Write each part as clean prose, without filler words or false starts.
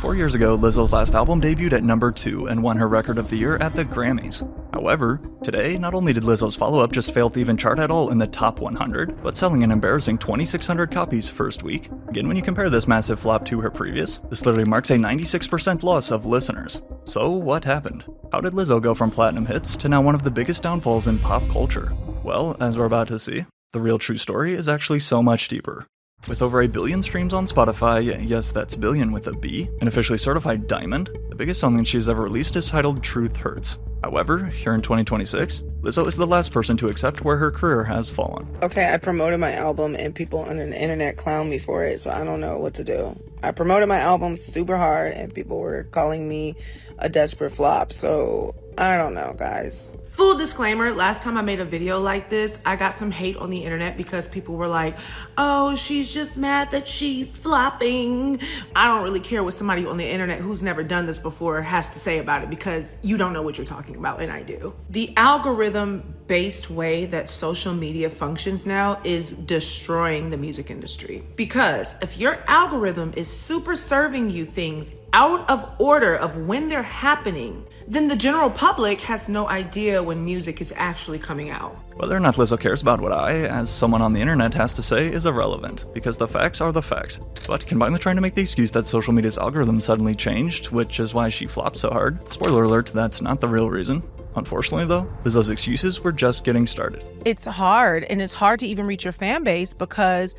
4 years ago, Lizzo's last album debuted at number 2 and won her Record of the Year at the Grammys. However, today, not only did Lizzo's follow-up just fail to even chart at all in the top 100, but selling an embarrassing 2,600 copies first week. Again, when you compare this massive flop to her previous, this literally marks a 96% loss of listeners. So what happened? How did Lizzo go from platinum hits to now one of the biggest downfalls in pop culture? Well, as we're about to see, the real true story is actually so much deeper. With over 1 billion streams on Spotify, yes, that's billion with a B, and officially certified diamond, the biggest song that she's ever released is titled Truth Hurts. However, here in 2026, Lizzo is the last person to accept where her career has fallen. Okay, I promoted my album and people on the internet clown me for it, so I don't know what to do. I promoted my album super hard and people were calling me a desperate flop, so I don't know, guys. Full disclaimer, last time I made a video like this, I got some hate on the internet because people were like, oh, she's just mad that she's flopping. I don't really care what somebody on the internet who's never done this before has to say about it because you don't know what you're talking about, and I do. The algorithm-based way that social media functions now is destroying the music industry. Because if your algorithm is super serving you things out of order of when they're happening, then the general public has no idea when music is actually coming out. Whether or not Lizzo cares about what I, as someone on the internet, has to say is irrelevant, because the facts are the facts. But combined with trying to make the excuse that social media's algorithm suddenly changed, which is why she flopped so hard, spoiler alert, that's not the real reason. Unfortunately though, Lizzo's excuses were just getting started. It's hard, and it's hard to even reach your fan base because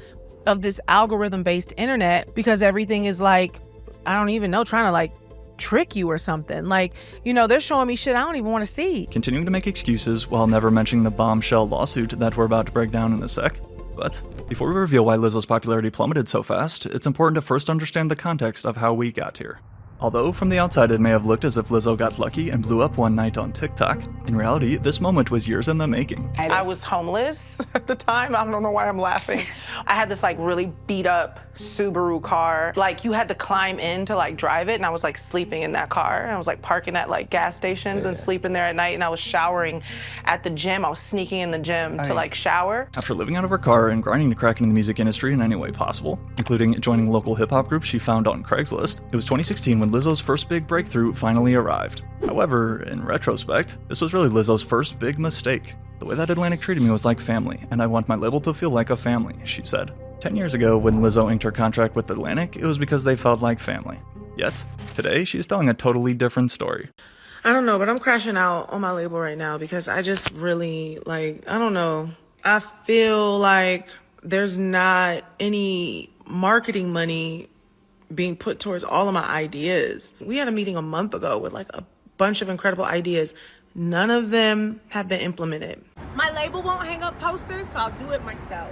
of this algorithm-based internet, because everything is like, I don't even know, trying to like trick you or something. Like, you know, they're showing me shit I don't even want to see. Continuing to make excuses while never mentioning the bombshell lawsuit that we're about to break down in a sec. But before we reveal why Lizzo's popularity plummeted so fast, it's important to first understand the context of how we got here. Although from the outside it may have looked as if Lizzo got lucky and blew up one night on TikTok, in reality, this moment was years in the making. I was homeless at the time. I don't know why I'm laughing. I had this like really beat up Subaru car. Like you had to climb in to like drive it, and I was like sleeping in that car. And I was like parking at like gas stations and sleeping there at night, and I was showering at the gym. I was sneaking in the gym to like shower. After living out of her car and grinding to crack into the music industry in any way possible, including joining local hip-hop groups she found on Craigslist, it was 2016 when Lizzo's first big breakthrough finally arrived. However, in retrospect, this was really Lizzo's first big mistake. The way that Atlantic treated me was like family, and I want my label to feel like a family, she said. 10 years ago, when Lizzo inked her contract with Atlantic, it was because they felt like family. Yet, today, she's telling a totally different story. I don't know, but I'm crashing out on my label right now because I just really, like, I don't know. I feel like there's not any marketing money being put towards all of my ideas. We had a meeting a month ago with like a bunch of incredible ideas. None of them have been implemented. My label won't hang up posters, so I'll do it myself.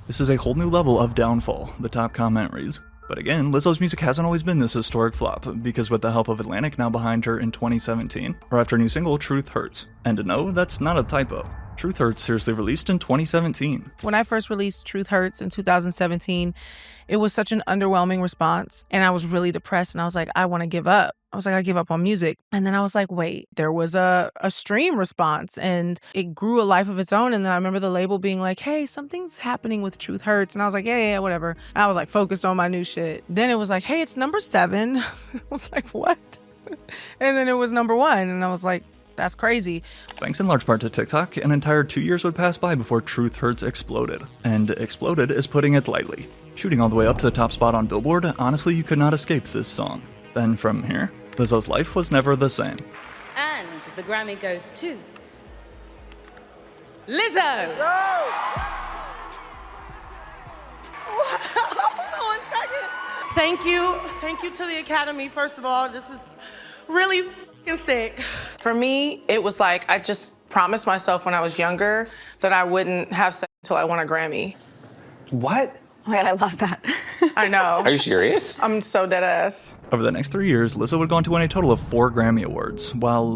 This is a whole new level of downfall, the top comment reads. But again, Lizzo's music hasn't always been this historic flop, because with the help of Atlantic now behind her in 2017, her after new single Truth Hurts. And no, that's not a typo. Truth Hurts seriously released in 2017. When I first released Truth Hurts in 2017, it was such an underwhelming response, and I was really depressed, and I was like, I want to give up. I was like, I give up on music. And then I was like, wait, there was a stream response, and it grew a life of its own. And then I remember the label being like, hey, something's happening with Truth Hurts. And I was like, yeah, whatever. I was like focused on my new shit. Then it was like, hey, it's number 7. I was like, what? And then it was number 1. And I was like, that's crazy. Thanks in large part to TikTok, an entire 2 years would pass by before Truth Hurts exploded. And exploded is putting it lightly. Shooting all the way up to the top spot on Billboard, honestly, you could not escape this song. Then from here, Lizzo's life was never the same. And the Grammy goes to Lizzo! Hold on 1 second. Thank you to the Academy. First of all, this is really f***ing sick. For me, it was like I just promised myself when I was younger that I wouldn't have sex until I won a Grammy. What? Oh my God, I love that. I know. Are you serious? I'm so dead ass. Over the next 3 years, Lizzo would go on to win a total of 4 Grammy Awards, while,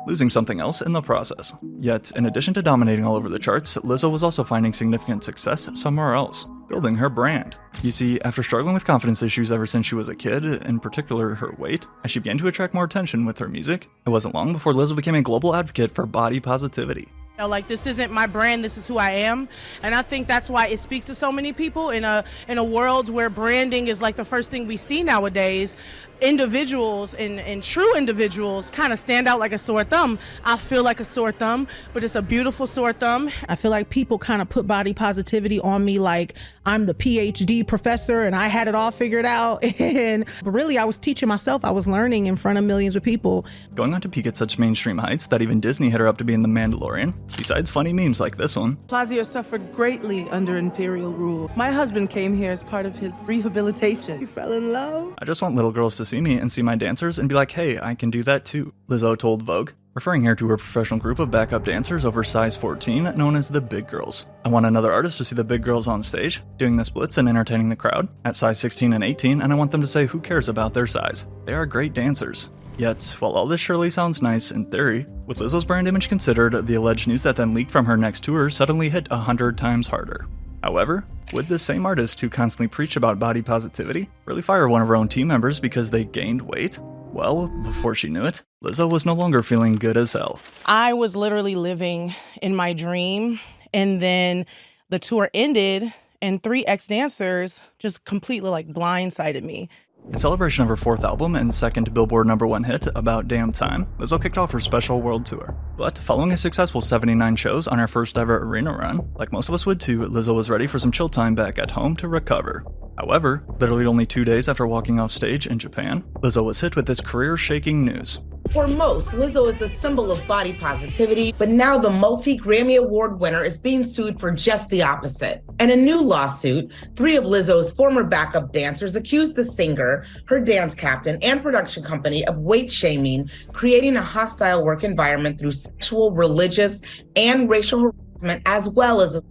losing something else in the process. Yet, in addition to dominating all over the charts, Lizzo was also finding significant success somewhere else, building her brand. You see, after struggling with confidence issues ever since she was a kid, in particular her weight, as she began to attract more attention with her music, it wasn't long before Lizzo became a global advocate for body positivity. Like, this isn't my brand, this is who I am. And I think that's why it speaks to so many people in a world where branding is like the first thing we see nowadays. Individuals and true individuals kind of stand out like a sore thumb. I feel like a sore thumb, but it's a beautiful sore thumb. I feel like people kind of put body positivity on me like I'm the PhD professor and I had it all figured out. But really, I was teaching myself. I was learning in front of millions of people. Going on to peak at such mainstream heights that even Disney hit her up to be in The Mandalorian, besides funny memes like this one. Plazio suffered greatly under imperial rule. My husband came here as part of his rehabilitation. He fell in love. I just want little girls to see me and see my dancers and be like, hey, I can do that too, Lizzo told Vogue, referring here to her professional group of backup dancers over size 14 known as the Big Girls. I want another artist to see the Big Girls on stage, doing the splits and entertaining the crowd at size 16 and 18, and I want them to say who cares about their size. They are great dancers. Yet, while all this surely sounds nice in theory, with Lizzo's brand image considered, the alleged news that then leaked from her next tour suddenly hit 100 times harder. However, would this same artist who constantly preached about body positivity really fire one of her own team members because they gained weight? Well, before she knew it, Lizzo was no longer feeling good as hell. I was literally living in my dream, and then the tour ended, and 3 ex-dancers just completely like blindsided me. In celebration of her 4th album and 2nd Billboard #1 hit, About Damn Time, Lizzo kicked off her special world tour. But following a successful 79 shows on her first ever arena run, like most of us would too, Lizzo was ready for some chill time back at home to recover. However, literally only 2 days after walking off stage in Japan, Lizzo was hit with this career-shaking news. For most, Lizzo is the symbol of body positivity, but now the multi-Grammy Award winner is being sued for just the opposite. In a new lawsuit, 3 of Lizzo's former backup dancers accused the singer, her dance captain, and production company of weight shaming, creating a hostile work environment through sexual, religious, and racial harassment, as well as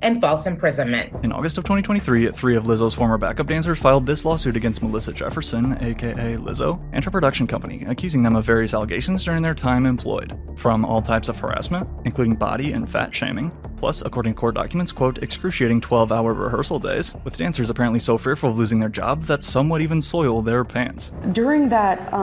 and false imprisonment. In August of 2023, 3 of Lizzo's former backup dancers filed this lawsuit against Melissa Jefferson, aka Lizzo, and her production company, accusing them of various allegations during their time employed, from all types of harassment, including body and fat shaming, plus, according to court documents, quote, excruciating 12-hour rehearsal days, with dancers apparently so fearful of losing their job that some would even soil their pants. During that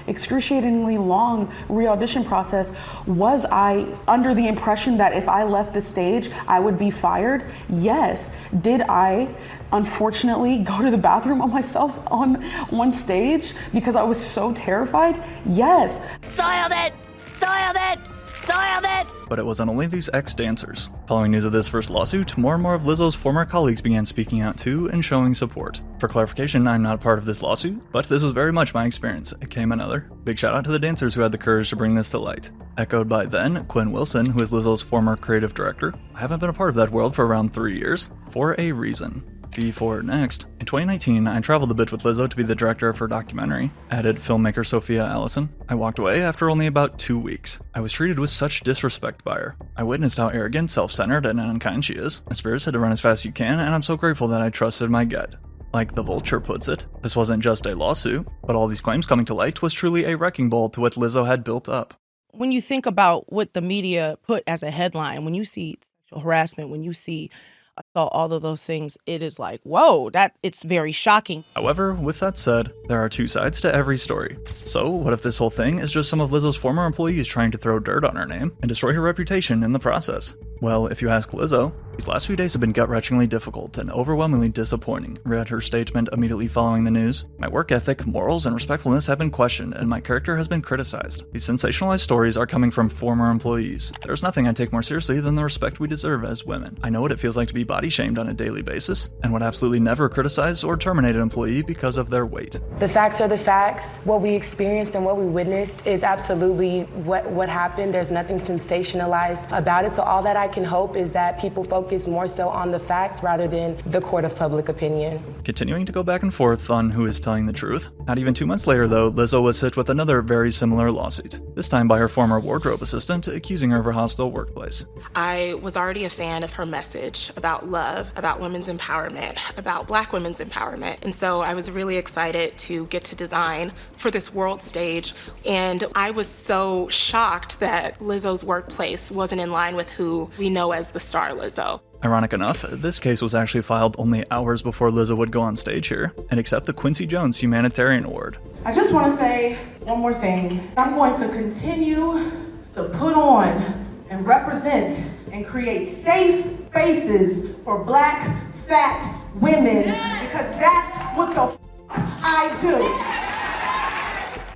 excruciatingly long re-audition process, was I under the impression that if I left the stage, I would be fired? Yes. Did I unfortunately go to the bathroom on myself on one stage because I was so terrified? Yes. Soiled it! Soiled it! Soiled it! But it wasn't only these ex-dancers. Following news of this first lawsuit, more and more of Lizzo's former colleagues began speaking out too and showing support. For clarification, I'm not a part of this lawsuit, but this was very much my experience. It came another. Big shout out to the dancers who had the courage to bring this to light. Echoed by then, Quinn Wilson, who is Lizzo's former creative director. I haven't been a part of that world for around 3 years, for a reason. Before next, in 2019, I traveled a bit with Lizzo to be the director of her documentary, added filmmaker Sophia Allison. I walked away after only about 2 weeks. I was treated with such disrespect by her. I witnessed how arrogant, self-centered, and unkind she is. My spirit said to run as fast as you can, and I'm so grateful that I trusted my gut. Like the Vulture puts it, this wasn't just a lawsuit, but all these claims coming to light was truly a wrecking ball to what Lizzo had built up. When you think about what the media put as a headline, when you see sexual harassment, when you see assault, all of those things, it is like, whoa, it's very shocking. However, with that said, there are 2 sides to every story. So what if this whole thing is just some of Lizzo's former employees trying to throw dirt on her name and destroy her reputation in the process? Well, if you ask Lizzo, these last few days have been gut-wrenchingly difficult and overwhelmingly disappointing, read her statement immediately following the news. My work ethic, morals, and respectfulness have been questioned, and my character has been criticized. These sensationalized stories are coming from former employees. There's nothing I take more seriously than the respect we deserve as women. I know what it feels like to be body-shamed on a daily basis, and would absolutely never criticize or terminate an employee because of their weight. The facts are the facts. What we experienced and what we witnessed is absolutely what happened. There's nothing sensationalized about it, so all that I can hope is that people focus more so on the facts rather than the court of public opinion. Continuing to go back and forth on who is telling the truth. Not even 2 months later, though, Lizzo was hit with another very similar lawsuit, this time by her former wardrobe assistant, accusing her of a hostile workplace. I was already a fan of her message about love, about women's empowerment, about Black women's empowerment, and so I was really excited to get to design for this world stage, and I was so shocked that Lizzo's workplace wasn't in line with who we know as the star Lizzo. Ironic enough, this case was actually filed only hours before Lizzo would go on stage here and accept the Quincy Jones Humanitarian Award. I just want to say one more thing. I'm going to continue to put on and represent and create safe spaces for Black, fat women, because that's what the I do.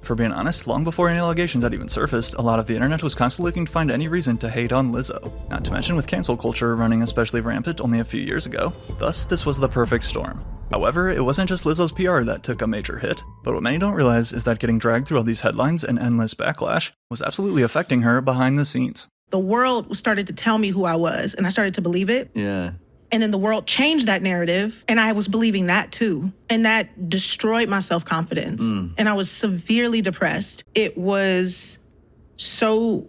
For being honest, long before any allegations had even surfaced, a lot of the internet was constantly looking to find any reason to hate on Lizzo. Not to mention with cancel culture running especially rampant only a few years ago. Thus, this was the perfect storm. However, it wasn't just Lizzo's PR that took a major hit, but what many don't realize is that getting dragged through all these headlines and endless backlash was absolutely affecting her behind the scenes. The world started to tell me who I was, and I started to believe it. Yeah. And then the world changed that narrative, and I was believing that too. And that destroyed my self-confidence. And I was severely depressed. It was so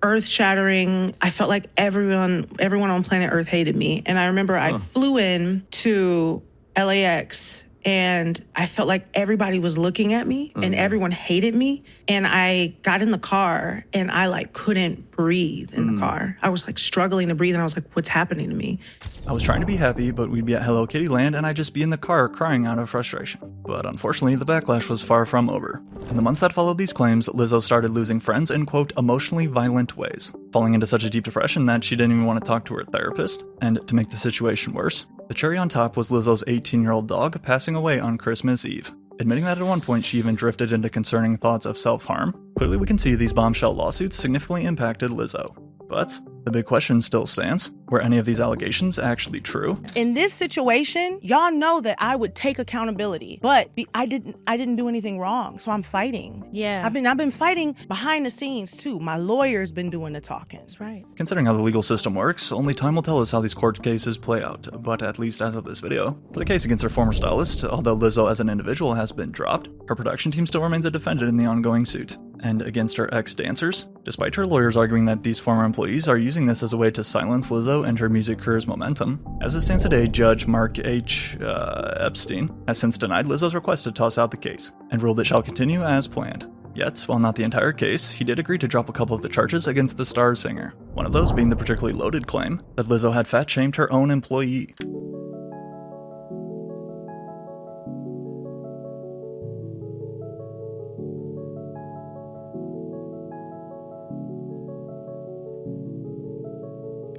earth-shattering. I felt like everyone on planet Earth hated me. And I remember I flew in to LAX, and I felt like everybody was looking at me and everyone hated me. And I got in the car and I like couldn't breathe in the car. I was like struggling to breathe and I was like, what's happening to me? I was trying to be happy, but we'd be at Hello Kitty Land and I'd just be in the car crying out of frustration. But unfortunately, the backlash was far from over. In the months that followed these claims, Lizzo started losing friends in, quote, emotionally violent ways, falling into such a deep depression that she didn't even want to talk to her therapist. And to make the situation worse, the cherry on top was Lizzo's 18-year-old dog passing away on Christmas Eve. Admitting that at one point she even drifted into concerning thoughts of self-harm, clearly we can see these bombshell lawsuits significantly impacted Lizzo. But the big question still stands. Were any of these allegations actually true? In this situation, y'all know that I would take accountability, but I didn't do anything wrong, so I'm fighting. Yeah. I've been fighting behind the scenes too. My lawyer's been doing the talking. That's right. Considering how the legal system works, only time will tell us how these court cases play out, but at least as of this video, for the case against her former stylist, although Lizzo as an individual has been dropped, her production team still remains a defendant in the ongoing suit. And against her ex-dancers, despite her lawyers arguing that these former employees are using this as a way to silence Lizzo and her music career's momentum, as it stands today, Judge Mark H. Epstein has since denied Lizzo's request to toss out the case, and ruled it shall continue as planned. Yet, while not the entire case, he did agree to drop a couple of the charges against the star singer, one of those being the particularly loaded claim that Lizzo had fat-shamed her own employee.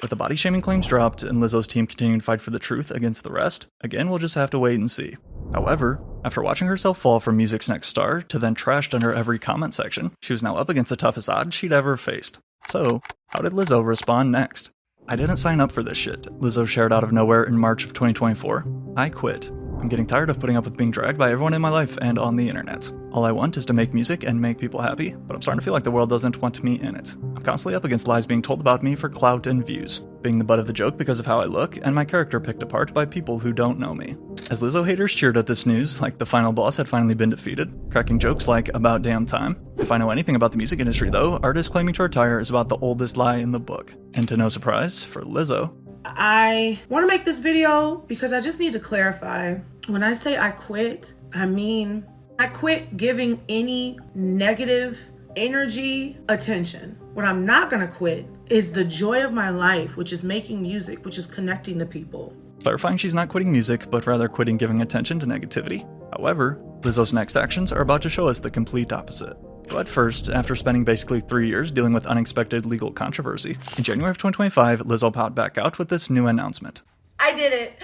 With the body shaming claims dropped and Lizzo's team continuing to fight for the truth against the rest, again we'll just have to wait and see. However, after watching herself fall from music's next star to then trashed under every comment section, she was now up against the toughest odds she'd ever faced. So, how did Lizzo respond next? I didn't sign up for this shit, Lizzo shared out of nowhere in March of 2024. I quit. I'm getting tired of putting up with being dragged by everyone in my life and on the internet. All I want is to make music and make people happy, but I'm starting to feel like the world doesn't want me in it. I'm constantly up against lies being told about me for clout and views, being the butt of the joke because of how I look, and my character picked apart by people who don't know me. As Lizzo haters cheered at this news, like the final boss had finally been defeated, cracking jokes like, about damn time. If I know anything about the music industry though, artists claiming to retire is about the oldest lie in the book. And to no surprise, for Lizzo, I want to make this video because I just need to clarify. When I say I quit, I mean I quit giving any negative energy attention. What I'm not gonna quit is the joy of my life, which is making music, which is connecting to people. clarifying she's not quitting music, but rather quitting giving attention to negativity. However, Lizzo's next actions are about to show us the complete opposite. But first, after spending basically 3 years dealing with unexpected legal controversy, in January of 2025, Lizzo popped back out with this new announcement. I did it.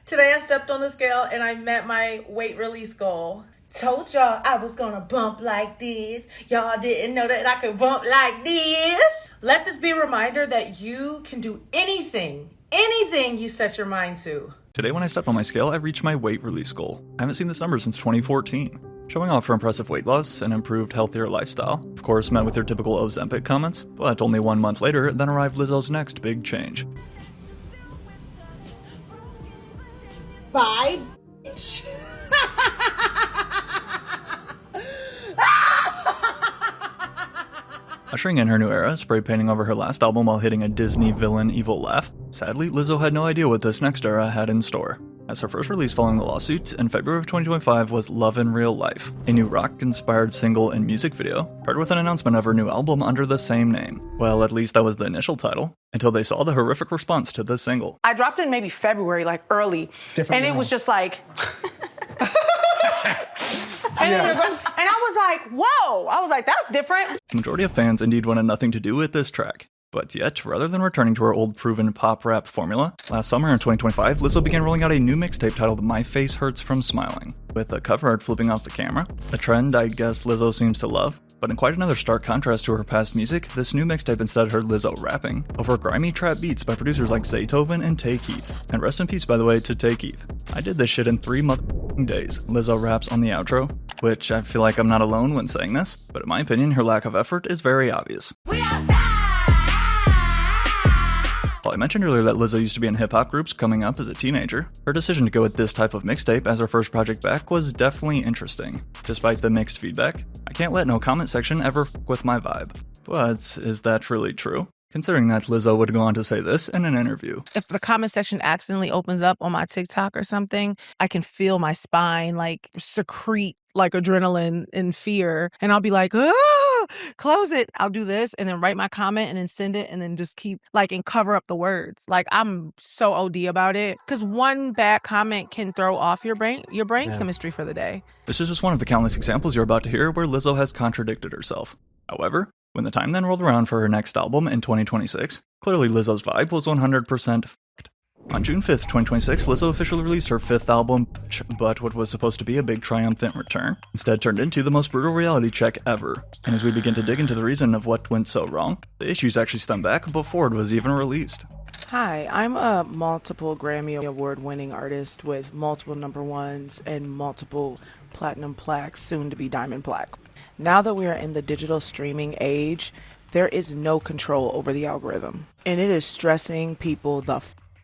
Today I stepped on the scale and I met my weight release goal. Told y'all I was gonna bump like this. Y'all didn't know that I could bump like this. Let this be a reminder that you can do anything you set your mind to. Today when I stepped on my scale, I reached my weight release goal. I haven't seen this number since 2014. Showing off for impressive weight loss and improved, healthier lifestyle. Of course, met with your typical Ozempic comments, but only 1 month later, then arrived Lizzo's next big change. Bye. Ushering in her new era, spray painting over her last album while hitting a Disney villain evil laugh. Sadly, Lizzo had no idea what this next era had in store, as her first release following the lawsuit in February of 2025 was Love in Real Life, a new rock-inspired single and music video, paired with an announcement of her new album under the same name. Well, at least that was the initial title, until they saw the horrific response to the single. I dropped it in maybe February, like early, and it was just like... And I was like, whoa! I was like, that's different. The majority of fans indeed wanted nothing to do with this track. But yet, rather than returning to her old proven pop rap formula, last summer in 2025, Lizzo began rolling out a new mixtape titled My Face Hurts From Smiling, with a cover art flipping off the camera, a trend I guess Lizzo seems to love. But in quite another stark contrast to her past music, this new mixtape instead heard Lizzo rapping over grimy trap beats by producers like Zaytoven and Tay Keith. And rest in peace, by the way, to Tay Keith. I did this shit in 3 days. Lizzo raps on the outro, which I feel like I'm not alone when saying this, but in my opinion, her lack of effort is very obvious. While I mentioned earlier that Lizzo used to be in hip-hop groups coming up as a teenager, her decision to go with this type of mixtape as her first project back was definitely interesting. Despite the mixed feedback, I can't let no comment section ever f with my vibe. But is that really true? Considering that Lizzo would go on to say this in an interview. If the comment section accidentally opens up on my TikTok or something, I can feel my spine like secrete like adrenaline and fear. And I'll be like, oh, close it. I'll do this and then write my comment and then send it and then just keep like and cover up the words. Like I'm so OD about it because one bad comment can throw off your brain chemistry for the day. This is just one of the countless examples you're about to hear where Lizzo has contradicted herself. However, when the time then rolled around for her next album in 2026, clearly Lizzo's vibe was 100% f***ed. On June 5th, 2026, Lizzo officially released her 5th album, but what was supposed to be a big triumphant return instead turned into the most brutal reality check ever. And as we begin to dig into the reason of what went so wrong, the issues actually stem back before it was even released. Hi, I'm a multiple Grammy Award-winning artist with multiple number ones and multiple platinum plaques, soon to be diamond plaque. Now that we are in the digital streaming age, there is no control over the algorithm, and it is stressing people the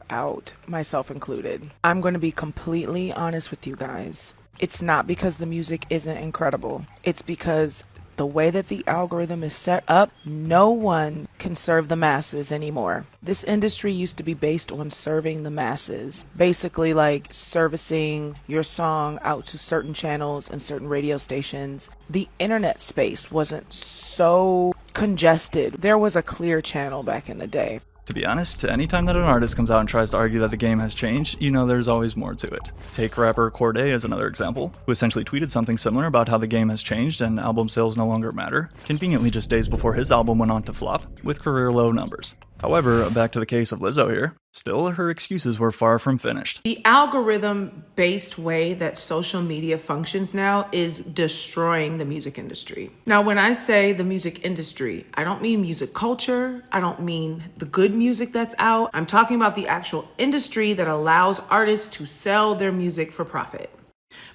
out, myself included. I'm going to be completely honest with you guys. It's not because the music isn't incredible. It's because the way that the algorithm is set up, no one can serve the masses anymore. This industry used to be based on serving the masses, basically like servicing your song out to certain channels and certain radio stations. The internet space wasn't so congested. There was a clear channel back in the day. To be honest, anytime that an artist comes out and tries to argue that the game has changed, you know there's always more to it. Take rapper Cordae as another example, who essentially tweeted something similar about how the game has changed and album sales no longer matter, conveniently just days before his album went on to flop, with career low numbers. However, back to the case of Lizzo here, still her excuses were far from finished. The algorithm-based way that social media functions now is destroying the music industry. Now, when I say the music industry, I don't mean music culture. I don't mean the good music that's out. I'm talking about the actual industry that allows artists to sell their music for profit.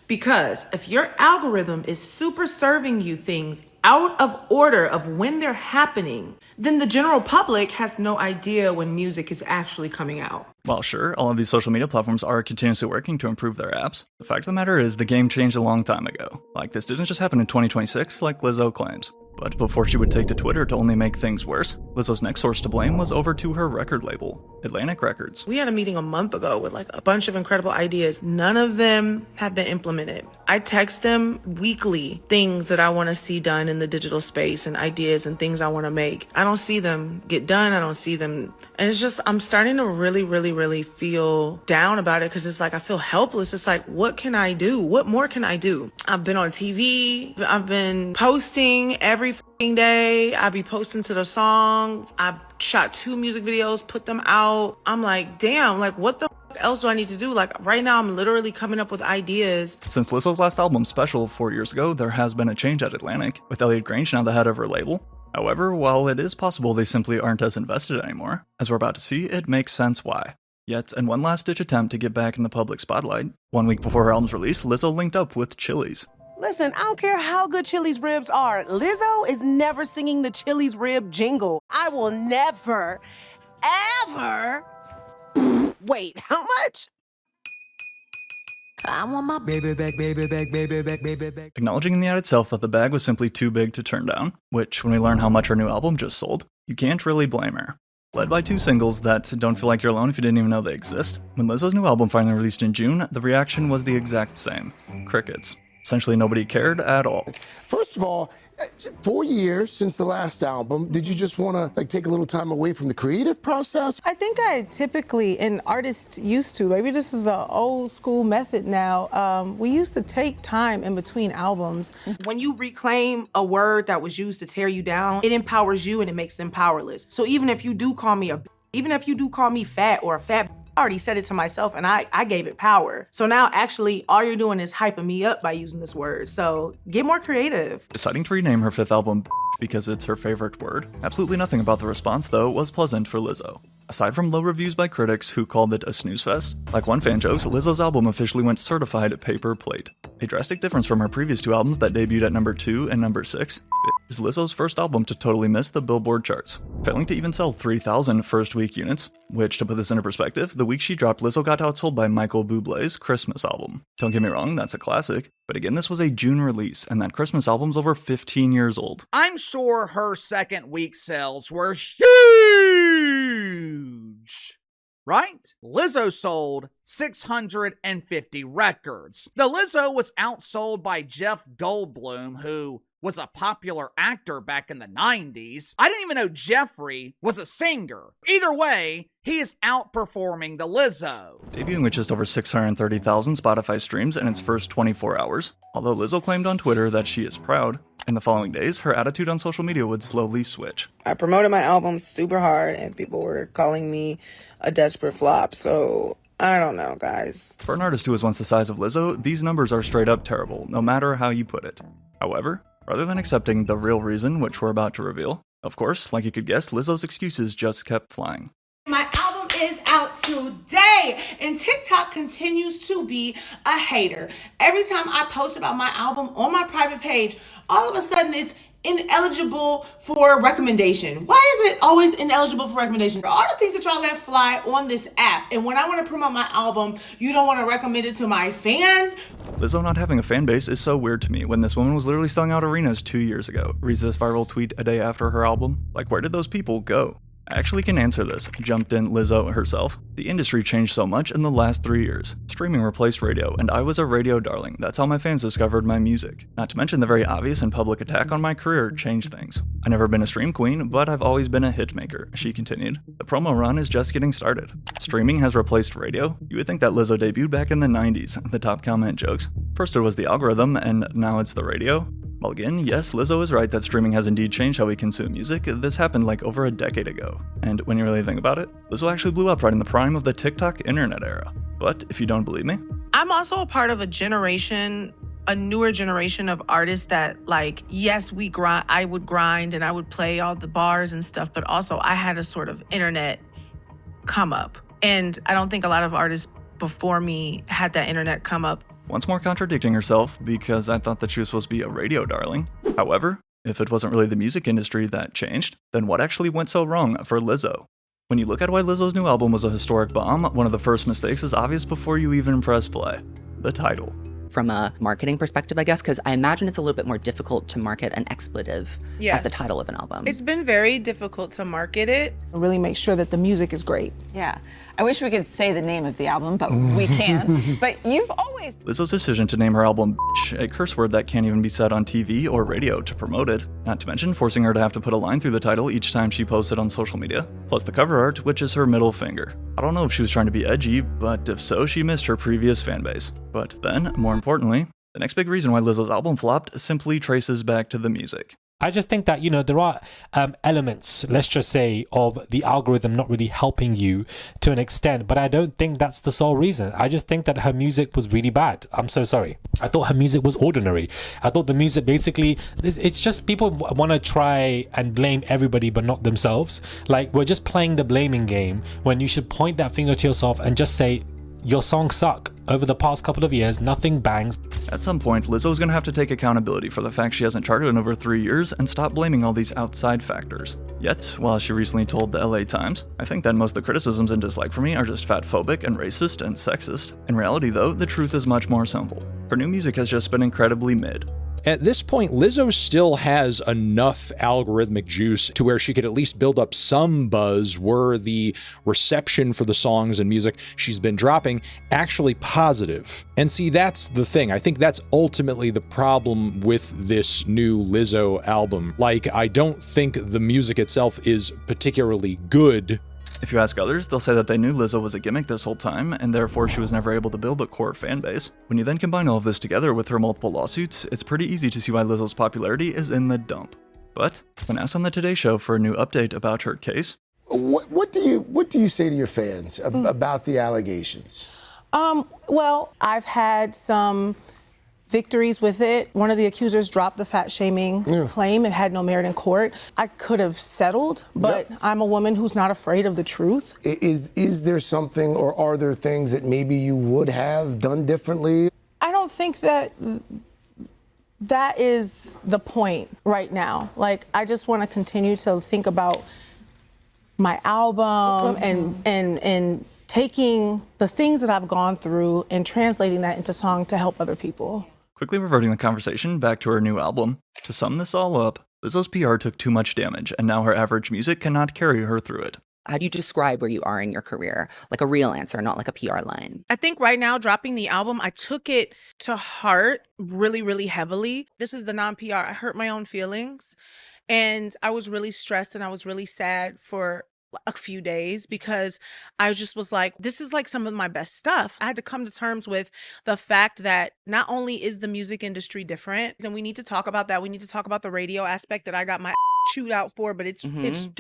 Because if your algorithm is super serving you things out of order of when they're happening, then the general public has no idea when music is actually coming out. While sure, all of these social media platforms are continuously working to improve their apps, the fact of the matter is the game changed a long time ago. Like, this didn't just happen in 2026 like Lizzo claims. But before she would take to Twitter to only make things worse, Lizzo's next source to blame was over to her record label, Atlantic Records. We had a meeting a month ago with like a bunch of incredible ideas. None of them have been implemented. I text them weekly things that I want to see done in the digital space and ideas and things I want to make. I don't see them get done. I don't see them. And it's just, I'm starting to really feel down about it because it's like I feel helpless. It's like, what can I do? What more can I do? I've been on TV. I've been posting every day. I be posting to the songs. I shot 2 music videos, put them out. I'm like, damn, like what the else do I need to do? Like right now I'm literally coming up with ideas. Since Lizzo's last album, Special, 4 years ago, there has been a change at Atlantic, with Elliot Grange now the head of her label. However, while it is possible they simply aren't as invested anymore, as we're about to see, it makes sense why. Yet, in one last-ditch attempt to get back in the public spotlight, 1 week before her album's release, Lizzo linked up with Chili's. Listen, I don't care how good Chili's ribs are. Lizzo is never singing the Chili's rib jingle. I will never, ever... Wait, how much? I want my baby back, baby back, baby back, baby back. Acknowledging in the ad itself that the bag was simply too big to turn down, which, when we learn how much her new album just sold, you can't really blame her. Led by 2 singles that don't feel like you're alone if you didn't even know they exist, when Lizzo's new album finally released in June, the reaction was the exact same. Crickets. Essentially nobody cared at all. First of all, 4 years since the last album, did you just want to like take a little time away from the creative process? I think I typically, and artists used to, maybe this is an old school method now, we used to take time in between albums. When you reclaim a word that was used to tear you down, it empowers you and it makes them powerless. So even if you do call me even if you do call me fat or a fat, I already said it to myself and I gave it power. So now actually all you're doing is hyping me up by using this word. So get more creative. Deciding to rename her 5th album because it's her favorite word. Absolutely nothing about the response, though, was pleasant for Lizzo. Aside from low reviews by critics who called it a snooze fest, like one fan jokes, Lizzo's album officially went certified paper plate. A drastic difference from her previous 2 albums that debuted at number 2 and number 6. Is Lizzo's first album to totally miss the Billboard charts, failing to even sell 3,000 first-week units, which, to put this into perspective, the week she dropped, Lizzo got outsold by Michael Bublé's Christmas album. Don't get me wrong, that's a classic, but again, this was a June release, and that Christmas album's over 15 years old. I'm sure her second week sales were huge, right? Lizzo sold 650 records. The Lizzo was outsold by Jeff Goldblum, who was a popular actor back in the 90s. I didn't even know Jeffrey was a singer. Either way, he is outperforming the Lizzo. Debuting with just over 630,000 Spotify streams in its first 24 hours, although Lizzo claimed on Twitter that she is proud, in the following days, her attitude on social media would slowly switch. I promoted my album super hard and people were calling me a desperate flop, so I don't know, guys. For an artist who is once the size of Lizzo, these numbers are straight up terrible, no matter how you put it. However, rather than accepting the real reason, which we're about to reveal, of course, like you could guess, Lizzo's excuses just kept flying. My album is out today, and TikTok continues to be a hater. Every time I post about my album on my private page, all of a sudden it's ineligible for recommendation. Why is it always ineligible for recommendation? All the things that y'all let fly on this app, and when I want to promote my album, you don't want to recommend it to my fans? Lizzo not having a fan base is so weird to me when this woman was literally selling out arenas 2 years ago. Reads this viral tweet a day after her album. Like, where did those people go? I actually can answer this, jumped in Lizzo herself. The industry changed so much in the last 3 years. Streaming replaced radio, and I was a radio darling. That's how my fans discovered my music. Not to mention the very obvious and public attack on my career changed things. I've never been a stream queen, but I've always been a hit maker, she continued. The promo run is just getting started. Streaming has replaced radio? You would think that Lizzo debuted back in the 90s, the top comment jokes. First it was the algorithm, and now it's the radio? Well again, yes, Lizzo is right that streaming has indeed changed how we consume music. This happened like over a decade ago. And when you really think about it, Lizzo actually blew up right in the prime of the TikTok internet era. But if you don't believe me, I'm also a part of a generation, a newer generation of artists that, like, yes, I would grind and I would play all the bars and stuff, but also I had a sort of internet come up. And I don't think a lot of artists before me had that internet come up. Once more contradicting herself, because I thought that she was supposed to be a radio darling. However, if it wasn't really the music industry that changed, then what actually went so wrong for Lizzo? When you look at why Lizzo's new album was a historic bomb, one of the first mistakes is obvious before you even press play. The title. From a marketing perspective, I guess, because I imagine it's a little bit more difficult to market an expletive as the title of an album. It's been very difficult to market it. Really make sure that the music is great. Yeah. I wish we could say the name of the album, but we can't. But you've always... Lizzo's decision to name her album Bitch, a curse word that can't even be said on TV or radio to promote it, not to mention forcing her to have to put a line through the title each time she posts it on social media, plus the cover art, which is her middle finger. I don't know if she was trying to be edgy, but if so, she missed her previous fanbase. But then, more importantly, the next big reason why Lizzo's album flopped simply traces back to the music. I just think that, there are elements, let's just say, of the algorithm not really helping you to an extent, but I don't think that's the sole reason. I just think that her music was really bad. I'm so sorry. I thought her music was ordinary. I thought the music basically, it's just people want to try and blame everybody but not themselves. Like, we're just playing the blaming game when you should point that finger to yourself and just say, your songs suck. Over the past couple of years, nothing bangs. At some point, Lizzo is going to have to take accountability for the fact she hasn't charted in over 3 years and stop blaming all these outside factors. Yet, while she recently told the LA Times, I think that most of the criticisms and dislike for me are just fatphobic and racist and sexist. In reality though, the truth is much more simple. Her new music has just been incredibly mid. At this point, Lizzo still has enough algorithmic juice to where she could at least build up some buzz were the reception for the songs and music she's been dropping actually positive. And see, that's the thing. I think that's ultimately the problem with this new Lizzo album. Like, I don't think the music itself is particularly good. If you ask others, they'll say that they knew Lizzo was a gimmick this whole time, and therefore she was never able to build a core fan base. When you then combine all of this together with her multiple lawsuits, it's pretty easy to see why Lizzo's popularity is in the dump. But when asked on the Today Show for a new update about her case, what do you say to your fans about the allegations? Well, I've had some victories with it. One of the accusers dropped the fat shaming claim. It had no merit in court. I could have settled, but I'm a woman who's not afraid of the truth. Is there something, or are there things that maybe you would have done differently? I don't think that is the point right now. Like, I just want to continue to think about my album and taking the things that I've gone through and translating that into song to help other people. quickly reverting the conversation back to her new album. To sum this all up, Lizzo's PR took too much damage, and now her average music cannot carry her through it. How do you describe where you are in your career? Like a real answer, not like a PR line. I think right now, dropping the album, I took it to heart really, really heavily. This is the non-PR. I hurt my own feelings, and I was really stressed and I was really sad for a few days because I just was like, this is like some of my best stuff. I had to come to terms with the fact that not only is the music industry different, and we need to talk about that. We need to talk about the radio aspect that I got my chewed out for, but it's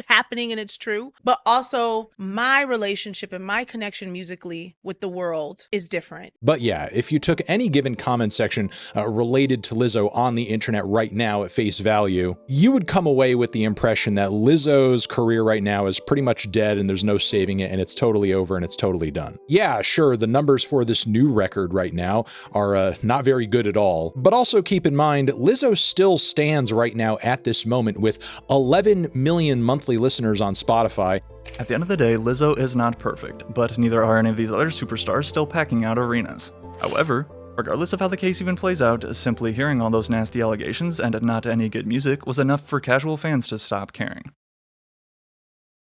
happening and it's true. But also my relationship and my connection musically with the world is different. But yeah, if you took any given comment section related to Lizzo on the internet right now at face value, you would come away with the impression that Lizzo's career right now is pretty much dead and there's no saving it and it's totally over and it's totally done. Yeah, sure, the numbers for this new record right now are not very good at all. But also keep in mind, Lizzo still stands right now at this moment with 11 million monthly listeners on Spotify. At the end of the day, Lizzo is not perfect, but neither are any of these other superstars still packing out arenas. However, regardless of how the case even plays out, simply hearing all those nasty allegations and not any good music was enough for casual fans to stop caring.